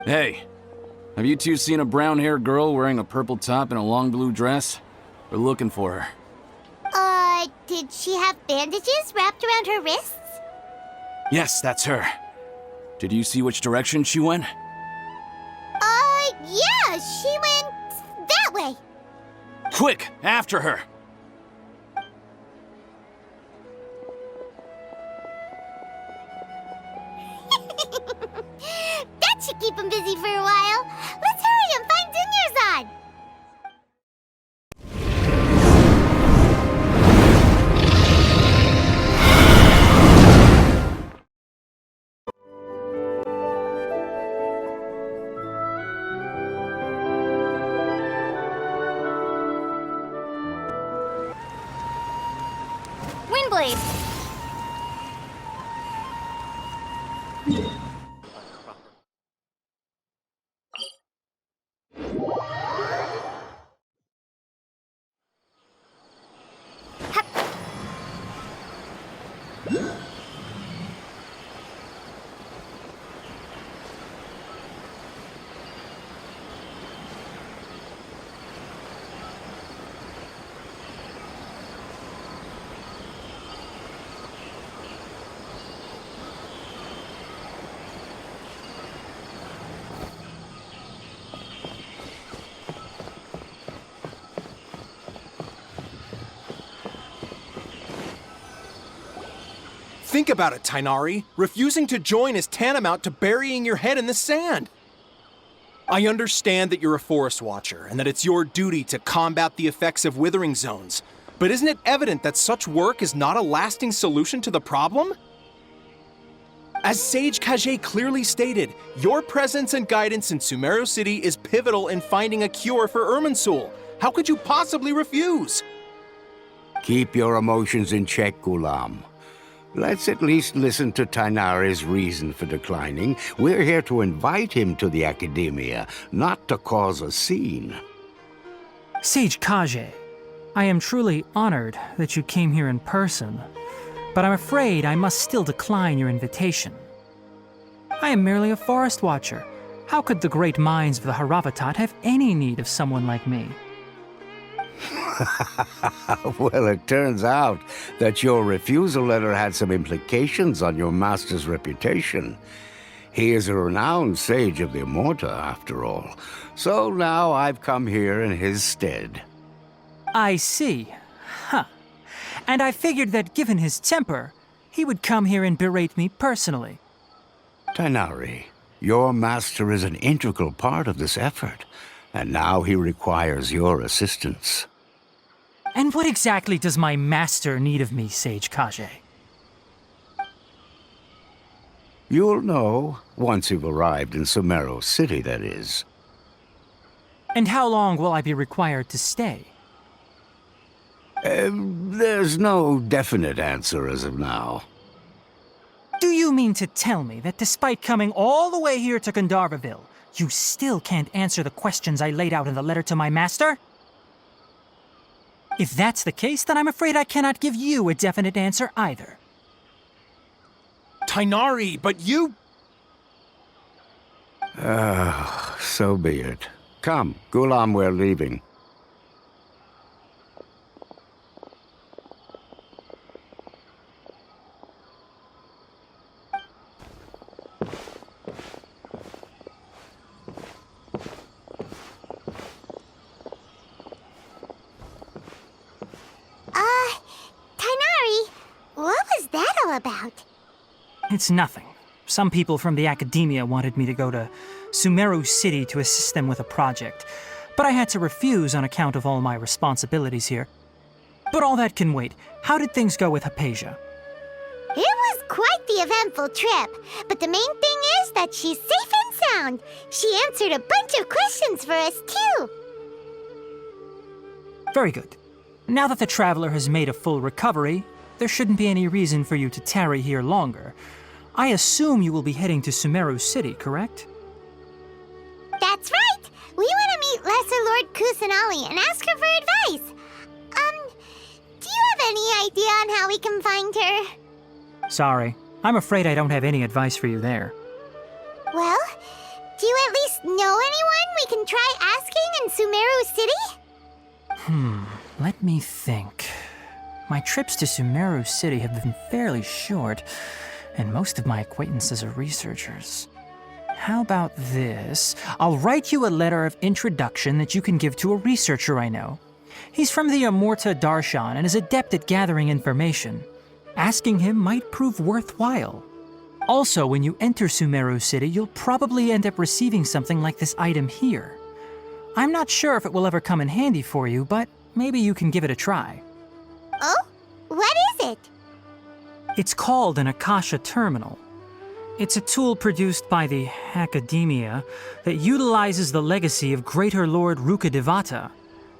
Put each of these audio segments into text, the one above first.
Hey, have you two seen a brown-haired girl wearing a purple top and a long blue dress? We're looking for her. Did she have bandages wrapped around her wrists? Yes, that's her. Did you see which direction she went? Yeah, she went that way. Quick, after her! That should keep him busy for a while. Let's hurry and find Dunyarzad. Windblade. Think about it, Tighnari. Refusing to join is tantamount to burying your head in the sand. I understand that you're a forest watcher and that it's your duty to combat the effects of withering zones, but isn't it evident that such work is not a lasting solution to the problem? As Sage Collei clearly stated, your presence and guidance in Sumeru City is pivotal in finding a cure for Irminsul. How could you possibly refuse? Keep your emotions in check, Ghulam. Let's at least listen to Tighnari's reason for declining. We're here to invite him to the Academia, not to cause a scene. Sage Collei, I am truly honored that you came here in person, but I'm afraid I must still decline your invitation. I am merely a forest watcher. How could the great minds of the Haravatat have any need of someone like me? Well, it turns out that your refusal letter had some implications on your master's reputation. He is a renowned sage of the Immorta, after all. So now I've come here in his stead. I see. Huh. And I figured that given his temper, he would come here and berate me personally. Tighnari, your master is an integral part of this effort, and now he requires your assistance. And what exactly does my master need of me, Sage Collei? You'll know, once you've arrived in Sumeru City, that is. And how long will I be required to stay? There's no definite answer as of now. Do you mean to tell me that despite coming all the way here to Gandharva Ville, you still can't answer the questions I laid out in the letter to my master? If that's the case, then I'm afraid I cannot give you a definite answer either. Tighnari, but you... So be it. Come, Ghulam, we're leaving. Tighnari, what was that all about? It's nothing. Some people from the Academia wanted me to go to Sumeru City to assist them with a project, but I had to refuse on account of all my responsibilities here. But all that can wait. How did things go with Hypatia? It was quite the eventful trip, but the main thing is that she's safe and sound. She answered a bunch of questions for us, too. Very good. Now that the traveler has made a full recovery, there shouldn't be any reason for you to tarry here longer. I assume you will be heading to Sumeru City, correct? That's right! We want to meet Lesser Lord Kusanali and ask her for advice. Do you have any idea on how we can find her? Sorry. I'm afraid I don't have any advice for you there. Well, do you at least know anyone we can try asking in Sumeru City? Let me think. My trips to Sumeru City have been fairly short, and most of my acquaintances are researchers. How about this? I'll write you a letter of introduction that you can give to a researcher I know. He's from the Amorta Darshan and is adept at gathering information. Asking him might prove worthwhile. Also, when you enter Sumeru City, you'll probably end up receiving something like this item here. I'm not sure if it will ever come in handy for you, but maybe you can give it a try. Oh? What is it? It's called an Akasha Terminal. It's a tool produced by the Academia that utilizes the legacy of Greater Lord Rukkhadevata.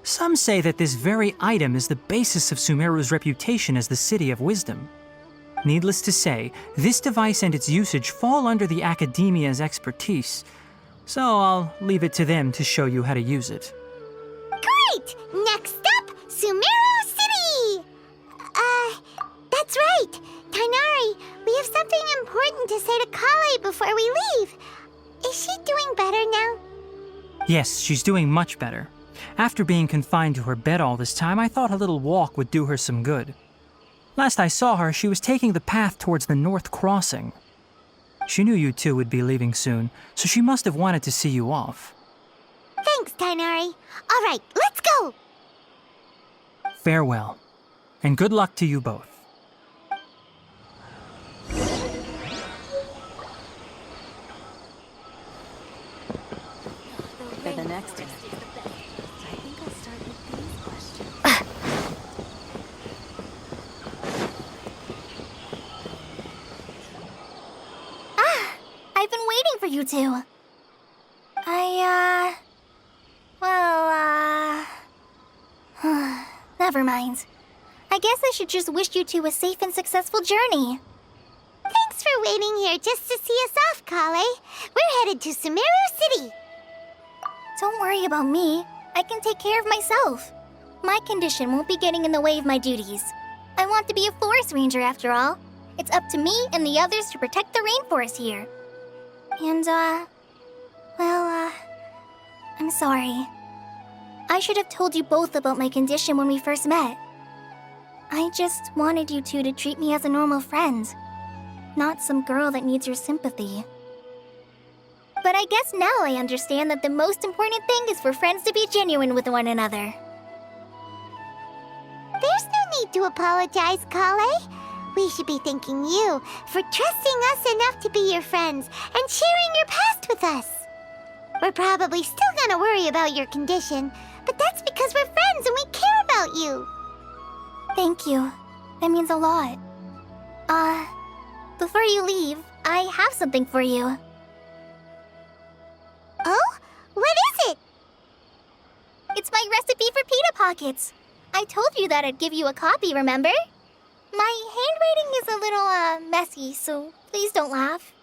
Some say that this very item is the basis of Sumeru's reputation as the City of Wisdom. Needless to say, this device and its usage fall under the Academia's expertise, so I'll leave it to them to show you how to use it. Great! Next up, Sumeru City! That's right! Tighnari, we have something important to say to Collei before we leave. Is she doing better now? Yes, she's doing much better. After being confined to her bed all this time, I thought a little walk would do her some good. Last I saw her, she was taking the path towards the North Crossing. She knew you two would be leaving soon, so she must have wanted to see you off. Thanks, Tighnari. All right, let's go! Farewell, and good luck to you both. For the next one, I think I'll start with these questions. I've been waiting for you two. Never mind. I guess I should just wish you two a safe and successful journey. Thanks for waiting here just to see us off, Collei. We're headed to Sumeru City. Don't worry about me. I can take care of myself. My condition won't be getting in the way of my duties. I want to be a forest ranger after all. It's up to me and the others to protect the rainforest here. And, I'm sorry. I should have told you both about my condition when we first met. I just wanted you two to treat me as a normal friend, not some girl that needs your sympathy. But I guess now I understand that the most important thing is for friends to be genuine with one another. There's no need to apologize, Collei. We should be thanking you for trusting us enough to be your friends and sharing your past with us. We're probably still gonna worry about your condition, but that's because we're friends and we care about you. Thank you. That means a lot. Before you leave, I have something for you. Oh? What is it? It's my recipe for pita pockets. I told you that I'd give you a copy, remember? My handwriting is a little, messy, so please don't laugh.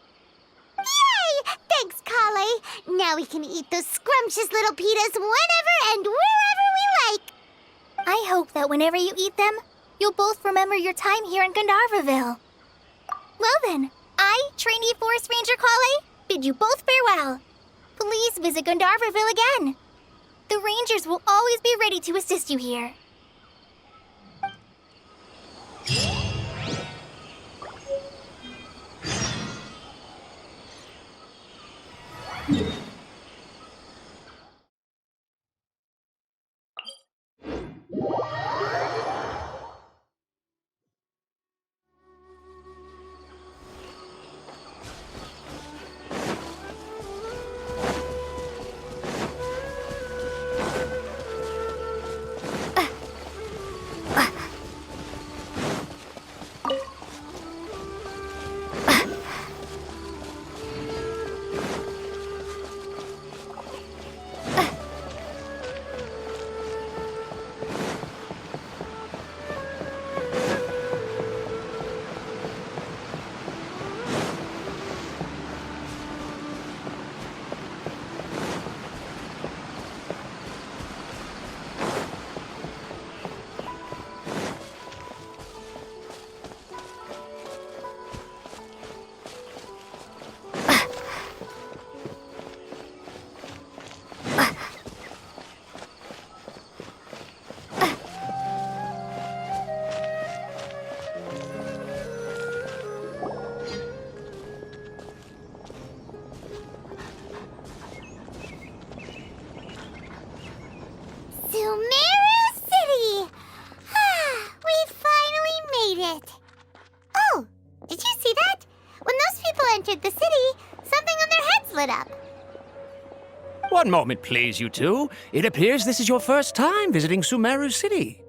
Yay! Thanks, Collei. Now we can eat those scrumptious little pitas whenever and wherever we like. I hope that whenever you eat them, you'll both remember your time here in Gandharva Ville. Well then, I, trainee Forest Ranger Collei, bid you both farewell. Please visit Gandharva Ville again. The Rangers will always be ready to assist you here. One moment, please, you two. It appears this is your first time visiting Sumeru City.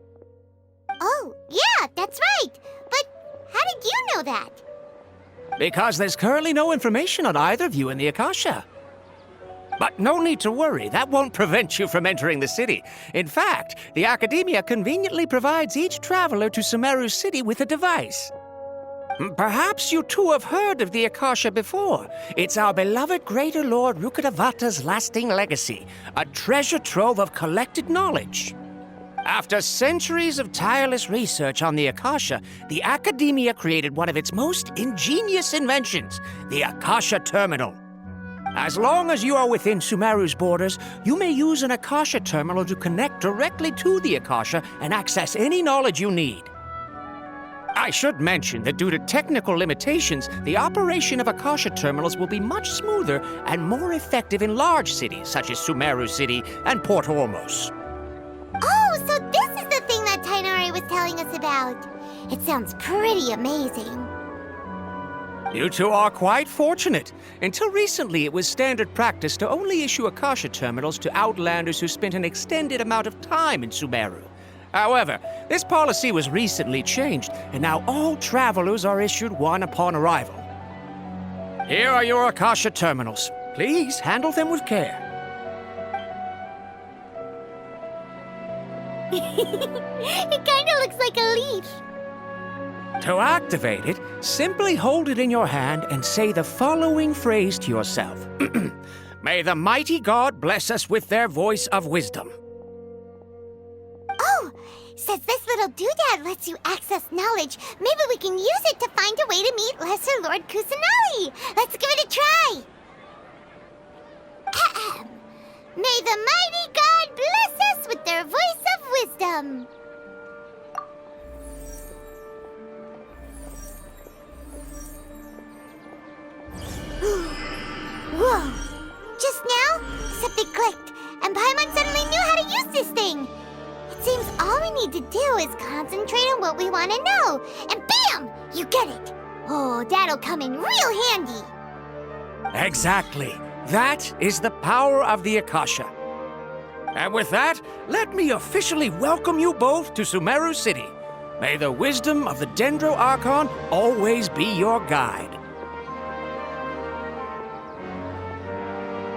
Oh, yeah, that's right. But how did you know that? Because there's currently no information on either of you in the Akasha. But no need to worry, that won't prevent you from entering the city. In fact, the Academia conveniently provides each traveler to Sumeru City with a device. Perhaps you two have heard of the Akasha before. It's our beloved Greater Lord Rukkhadevata's lasting legacy, a treasure trove of collected knowledge. After centuries of tireless research on the Akasha, the Academia created one of its most ingenious inventions, the Akasha Terminal. As long as you are within Sumeru's borders, you may use an Akasha terminal to connect directly to the Akasha and access any knowledge you need. I should mention that due to technical limitations, the operation of Akasha terminals will be much smoother and more effective in large cities such as Sumeru City and Port Ormos. Oh, so this is the thing that Tighnari was telling us about. It sounds pretty amazing. You two are quite fortunate. Until recently, it was standard practice to only issue Akasha terminals to outlanders who spent an extended amount of time in Sumeru. However, this policy was recently changed, and now all travelers are issued one upon arrival. Here are your Akasha terminals. Please handle them with care. It kinda looks like a leaf. To activate it, simply hold it in your hand and say the following phrase to yourself. May the mighty God bless us with their voice of wisdom. Oh, since this little doodad lets you access knowledge, maybe we can use it to find a way to meet Lesser Lord Kusanali. Let's give it a try. Ahem. May the mighty God bless us with their voice of wisdom. Whoa! Just now, something clicked, and Paimon suddenly knew how to use this thing. It seems all we need to do is concentrate on what we want to know, and bam! You get it! Oh, that'll come in real handy. Exactly. That is the power of the Akasha. And with that, let me officially welcome you both to Sumeru City. May the wisdom of the Dendro Archon always be your guide.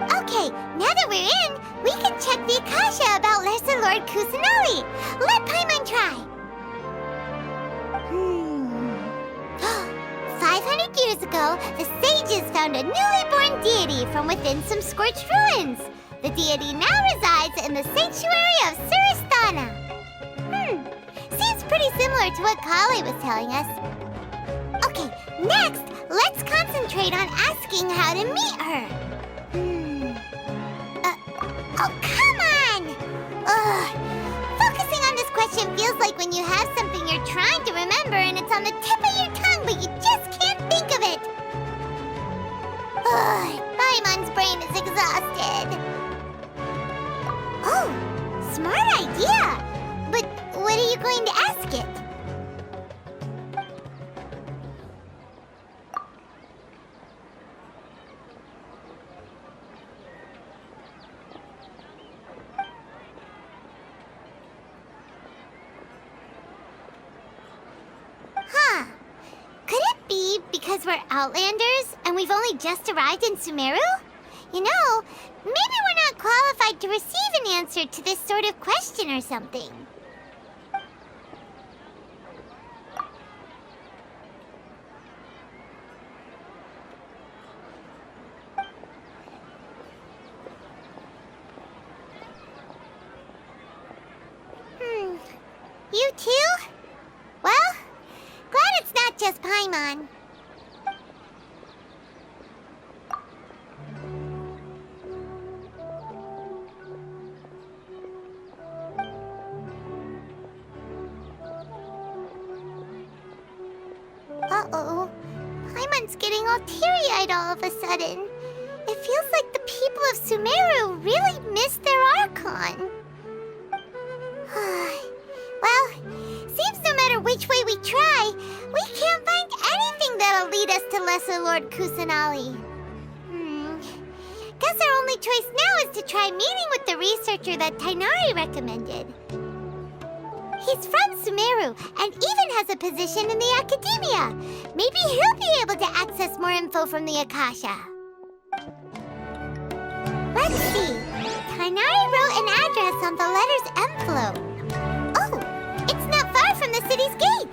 Okay, now that we're in, we can check the Akasha about Lesser Lord Kusanali. Let Paimon try. 500 years ago, the sages found a newly born deity from within some scorched ruins. The deity now resides in the sanctuary of Suristana. Seems pretty similar to what Collei was telling us. Okay, next, let's concentrate on asking how to meet her. Oh, come on! Ugh. Focusing on this question feels like when you have something you're trying to remember and it's on the tip of your tongue, but you just can't think of it. Ugh, Paimon's brain is exhausted. Oh, smart idea! But what are you going to ask it? Because we're Outlanders and we've only just arrived in Sumeru? You know, maybe we're not qualified to receive an answer to this sort of question or something. You too? Well, glad it's not just Paimon. Uh-oh. Paimon's getting all teary-eyed all of a sudden. It feels like the people of Sumeru really missed their Archon. Well, seems no matter which way we try, we can't find anything that'll lead us to Lesser Lord Kusanali. Guess our only choice now is to try meeting with the researcher that Tighnari recommended. He's from Sumeru and even has a position in the academia. Maybe he'll be able to access more info from the Akasha. Let's see. Tighnari wrote an address on the letter's envelope. Oh, it's not far from the city's gate.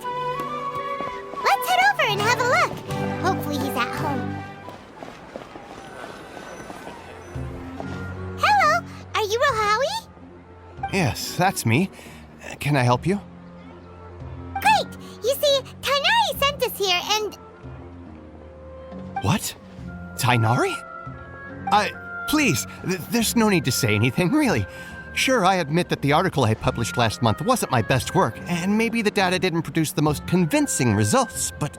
Let's head over and have a look. Hopefully he's at home. Hello, are you Rohawi? Yes, that's me. Can I help you? Great! You see, Tighnari sent us here and... What? Tighnari? Please, there's no need to say anything, really. Sure, I admit that the article I published last month wasn't my best work, and maybe the data didn't produce the most convincing results, but...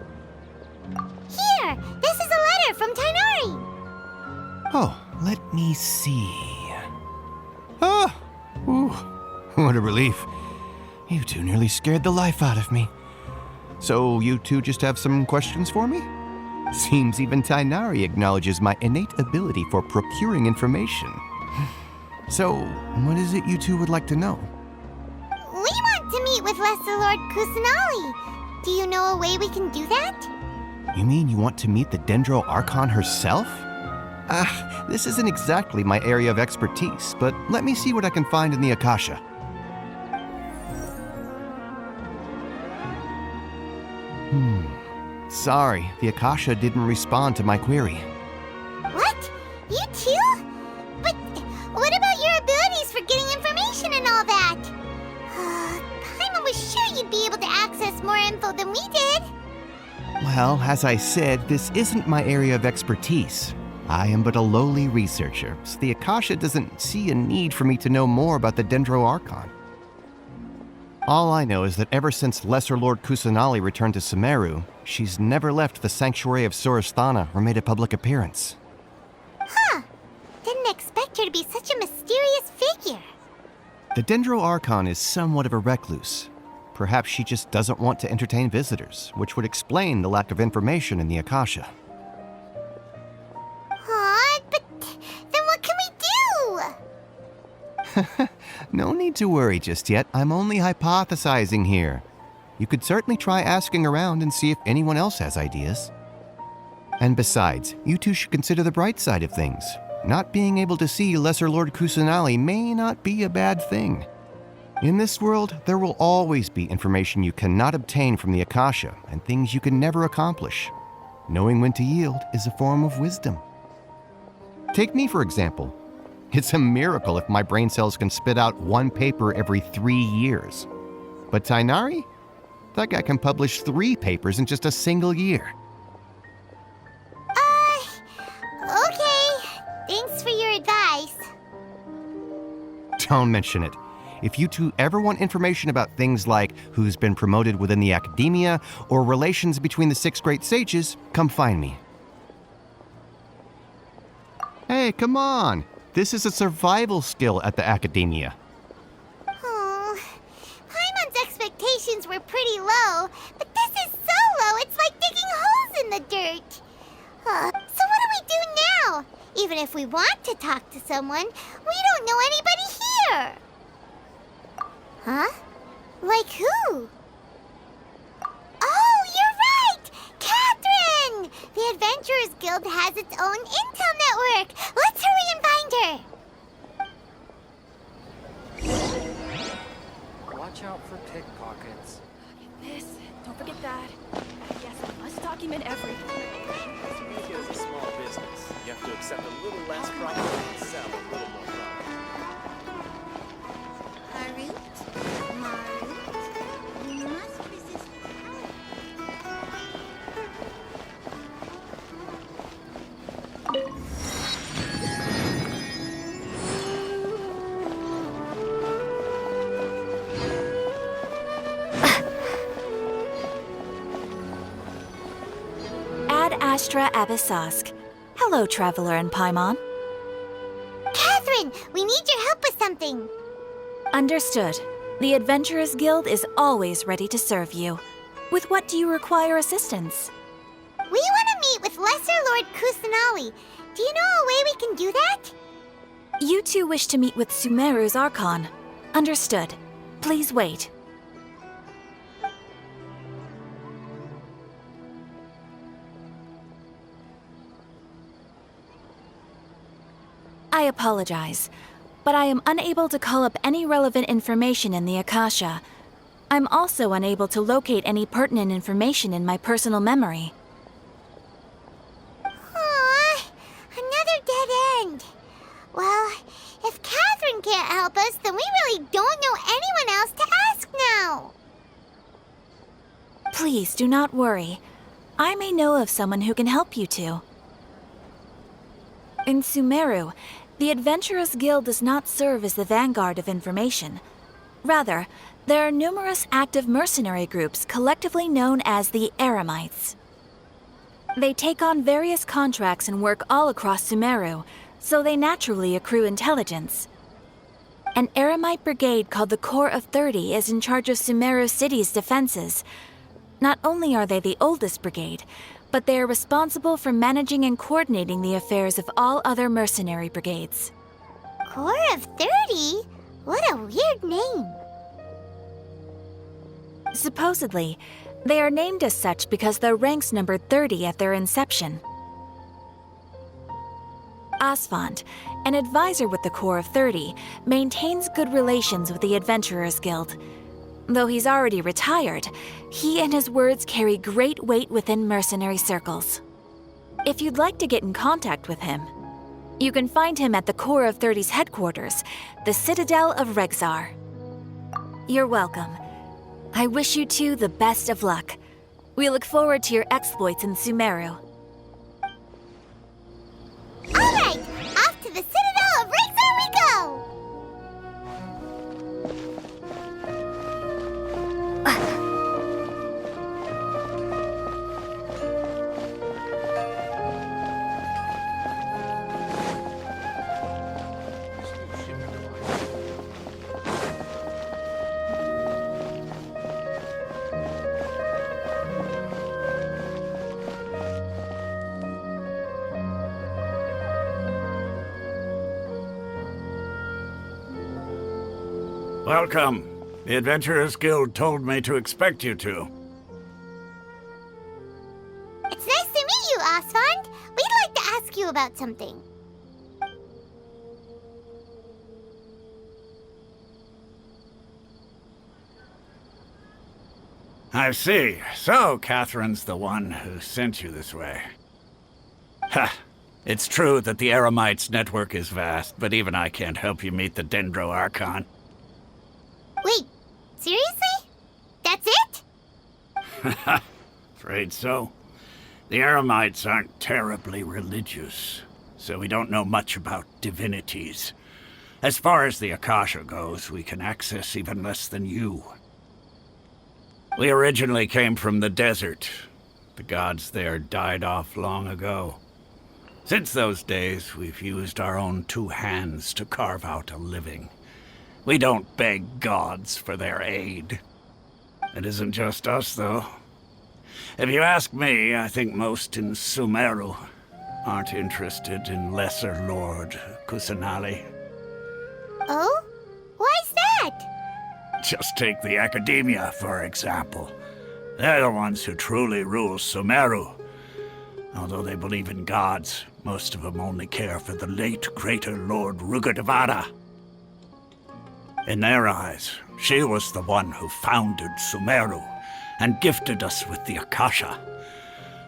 Here! This is a letter from Tighnari! Oh, let me see... Oh! Ooh, what a relief. You two nearly scared the life out of me. So you two just have some questions for me? Seems even Tighnari acknowledges my innate ability for procuring information. So, what is it you two would like to know? We want to meet with Lesser Lord Kusanali. Do you know a way we can do that? You mean you want to meet the Dendro Archon herself? This isn't exactly my area of expertise, but let me see what I can find in the Akasha. Sorry, the Akasha didn't respond to my query. What? You too? But what about your abilities for getting information and all that? Paimon was sure you'd be able to access more info than we did. Well, as I said, this isn't my area of expertise. I am but a lowly researcher, so the Akasha doesn't see a need for me to know more about the Dendro Archon. All I know is that ever since Lesser Lord Kusanali returned to Sumeru, she's never left the sanctuary of Sorasthana or made a public appearance. Huh. Didn't expect her to be such a mysterious figure. The Dendro Archon is somewhat of a recluse. Perhaps she just doesn't want to entertain visitors, which would explain the lack of information in the Akasha. But then what can we do? No need to worry just yet. I'm only hypothesizing here. You could certainly try asking around and see if anyone else has ideas. And besides, you two should consider the bright side of things. Not being able to see Lesser Lord Kusanali may not be a bad thing. In this world, there will always be information you cannot obtain from the Akasha and things you can never accomplish. Knowing when to yield is a form of wisdom. Take me, for example. It's a miracle if my brain cells can spit out one paper every 3 years. But Tighnari? That guy can publish 3 papers in just a single year. Okay. Thanks for your advice. Don't mention it. If you two ever want information about things like who's been promoted within the academia or relations between the 6 great sages, come find me. Hey, come on! This is a survival skill at the academia. Oh, Paimon's expectations were pretty low, but this is so low it's like digging holes in the dirt. So what do we do now? Even if we want to talk to someone, we don't know anybody here. Huh? Like who? Oh, you're right! Catherine! The Adventurers Guild has its own intel network. Let's hurry and find her. Watch out for pickpockets. This. Don't forget that. Yes, I must document everything. Media is a small business. You have to accept a little less profit and sell a little more profit. Harut? Marut? You must resist Ad Astra Abyssosk. Hello, Traveler and Paimon. Catherine, we need your help with something. Understood. The Adventurers Guild is always ready to serve you. With what do you require assistance? We want to meet with Lesser Lord Kusanali. Do you know a way we can do that? You two wish to meet with Sumeru's Archon. Understood. Please wait. I apologize, but I am unable to call up any relevant information in the Akasha. I'm also unable to locate any pertinent information in my personal memory. Aww, another dead end. Well, if Catherine can't help us, then we really don't know anyone else to ask now. Please do not worry. I may know of someone who can help you two. In Sumeru, the Adventurers Guild does not serve as the vanguard of information. Rather, there are numerous active mercenary groups collectively known as the Eremites. They take on various contracts and work all across Sumeru, so they naturally accrue intelligence. An Eremite brigade called the Corps of 30 is in charge of Sumeru City's defenses. Not only are they the oldest brigade, but they are responsible for managing and coordinating the affairs of all other mercenary brigades. Corps of 30? What a weird name. Supposedly, they are named as such because their ranks numbered 30 at their inception. Asfand, an advisor with the Corps of 30, maintains good relations with the Adventurers Guild. Though he's already retired, he and his words carry great weight within mercenary circles. If you'd like to get in contact with him, you can find him at the Corps of 30's headquarters, the Citadel of Rexar. You're welcome. I wish you two the best of luck. We look forward to your exploits in Sumeru. All right, off to the Citadel of Rexar we go! Welcome. The Adventurers Guild told me to expect you two. It's nice to meet you, Asfand. We'd like to ask you about something. I see. So, Catherine's the one who sent you this way. Ha! It's true that the Eremites' network is vast, but even I can't help you meet the Dendro Archon. Wait, seriously? That's it? Afraid so. The Eremites aren't terribly religious, so we don't know much about divinities. As far as the Akasha goes, we can access even less than you. We originally came from the desert. The gods there died off long ago. Since those days, we've used our own two hands to carve out a living. We don't beg gods for their aid. It isn't just us, though. If you ask me, I think most in Sumeru aren't interested in Lesser Lord Kusanali. Oh? Why's that? Just take the Academia, for example. They're the ones who truly rule Sumeru. Although they believe in gods, most of them only care for the late Greater Lord Rukkhadevata. In their eyes, she was the one who founded Sumeru and gifted us with the Akasha.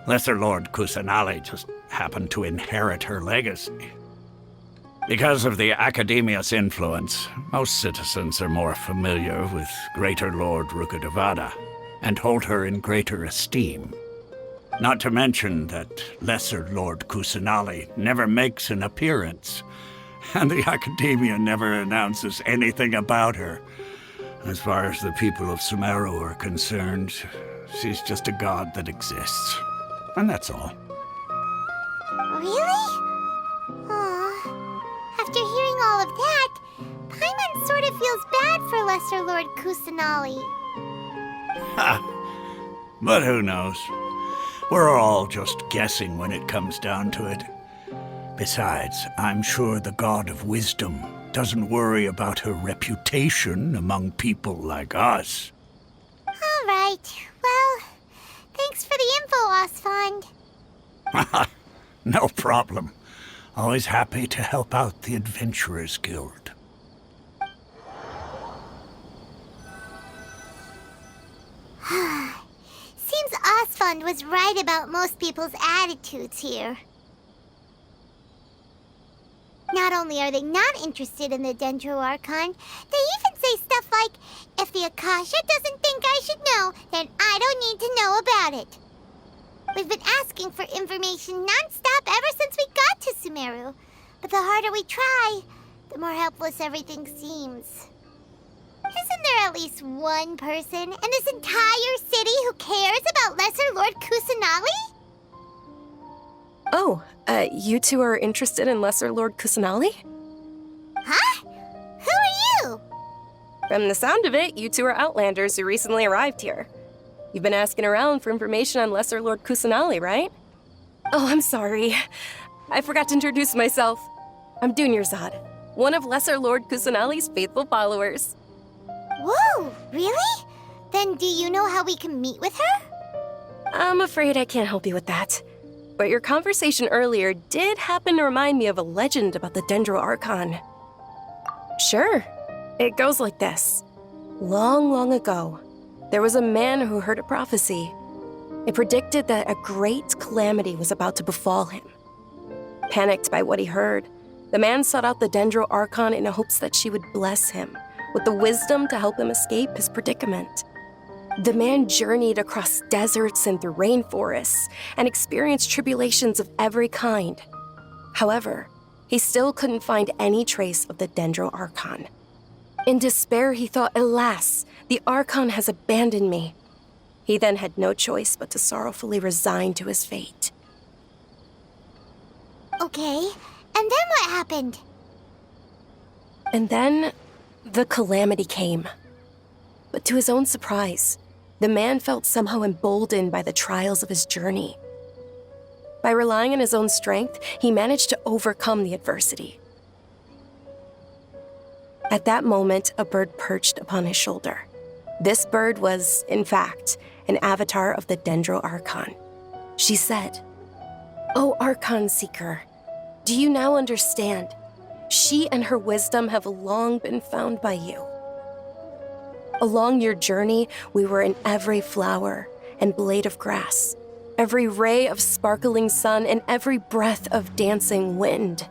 Lesser Lord Kusanali just happened to inherit her legacy. Because of the Academia's influence, most citizens are more familiar with Greater Lord Rukkhadevata and hold her in greater esteem. Not to mention that Lesser Lord Kusanali never makes an appearance, and the Academia never announces anything about her. As far as the people of Sumeru are concerned, she's just a god that exists. And that's all. Really? Aw. After hearing all of that, Paimon sort of feels bad for Lesser Lord Kusanali. Ha! But who knows? We're all just guessing when it comes down to it. Besides, I'm sure the God of Wisdom doesn't worry about her reputation among people like us. All right. Well, thanks for the info, Asfand. No problem. Always happy to help out the Adventurers Guild. Seems Asfand was right about most people's attitudes here. Not only are they not interested in the Dendro Archon, they even say stuff like, if the Akasha doesn't think I should know, then I don't need to know about it. We've been asking for information non-stop ever since we got to Sumeru. But the harder we try, the more helpless everything seems. Isn't there at least one person in this entire city who cares about Lesser Lord Kusanali? Oh, you two are interested in Lesser Lord Kusanali? Huh? Who are you? From the sound of it, you two are Outlanders who recently arrived here. You've been asking around for information on Lesser Lord Kusanali, right? Oh, I'm sorry. I forgot to introduce myself. I'm Dunyarzad, one of Lesser Lord Kusanali's faithful followers. Whoa, really? Then do you know how we can meet with her? I'm afraid I can't help you with that. But your conversation earlier did happen to remind me of a legend about the Dendro Archon. Sure, it goes like this. Long, long ago, there was a man who heard a prophecy. It predicted that a great calamity was about to befall him. Panicked by what he heard, the man sought out the Dendro Archon in hopes that she would bless him with the wisdom to help him escape his predicament. The man journeyed across deserts and through rainforests and experienced tribulations of every kind. However, he still couldn't find any trace of the Dendro Archon. In despair, he thought, alas, the Archon has abandoned me. He then had no choice but to sorrowfully resign to his fate. Okay, and then what happened? And then, the calamity came. But to his own surprise, the man felt somehow emboldened by the trials of his journey. By relying on his own strength, he managed to overcome the adversity. At that moment, a bird perched upon his shoulder. This bird was, in fact, an avatar of the Dendro Archon. She said, "O Archon Seeker, do you now understand? She and her wisdom have long been found by you. Along your journey, we were in every flower and blade of grass, every ray of sparkling sun, and every breath of dancing wind.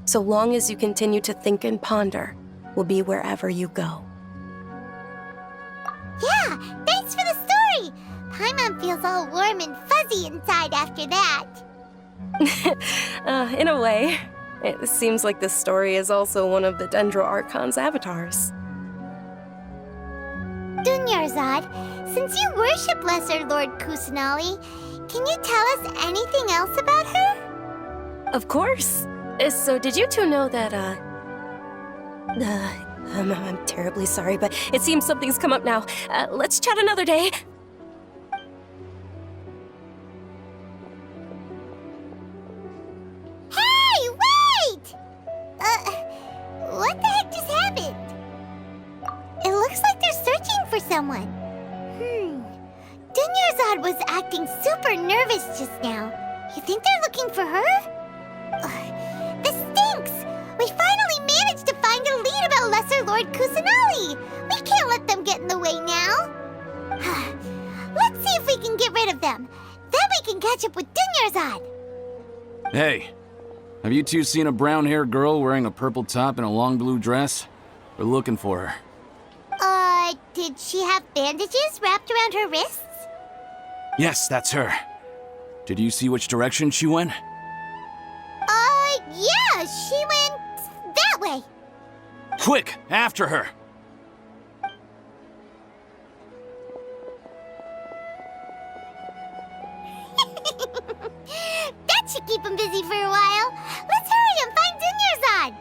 So long as you continue to think and ponder, we'll be wherever you go." Yeah, thanks for the story! Paimon feels all warm and fuzzy inside after that. In a way, it seems like this story is also one of the Dendro Archon's avatars. Dunyarzad, since you worship Lesser Lord Kusanali, can you tell us anything else about her? Of course. So did you two know that, I'm terribly sorry, but it seems something's come up now. Let's chat another day. Hey, wait! What the heck just happened? It looks like they're searching for someone. Dunyarzad was acting super nervous just now. You think they're looking for her? This stinks! We finally managed to find a lead about Lesser Lord Kusanali! We can't let them get in the way now! Let's see if we can get rid of them. Then we can catch up with Dunyarzad! Hey, have you two seen a brown-haired girl wearing a purple top and a long blue dress? We're looking for her. Did she have bandages wrapped around her wrists? Yes, that's her. Did you see which direction she went? Yeah, she went that way. Quick, after her! That should keep him busy for a while. Let's hurry and find Dunyarzad.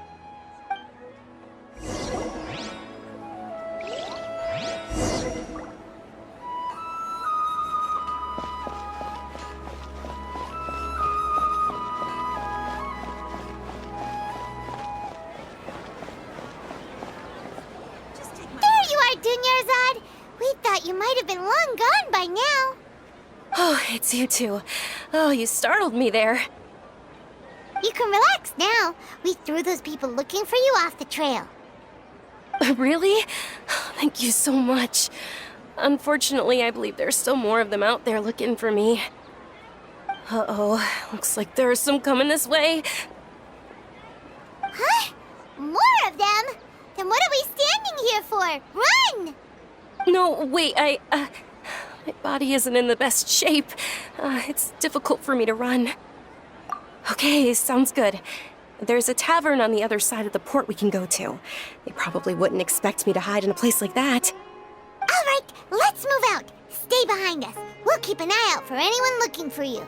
Dunyarzad. We thought you might have been long gone by now. Oh, it's you two. Oh, you startled me there. You can relax now. We threw those people looking for you off the trail. Really? Thank you so much. Unfortunately, I believe there's still more of them out there looking for me. Uh-oh, looks like there's some coming this way. Huh? More of them? Then what are we standing here for? Run! No, wait, my body isn't in the best shape. It's difficult for me to run. Okay, sounds good. There's a tavern on the other side of the port we can go to. They probably wouldn't expect me to hide in a place like that. All right, let's move out. Stay behind us. We'll keep an eye out for anyone looking for you.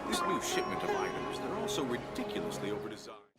This new shipment of items, they're all so ridiculously overdesigned.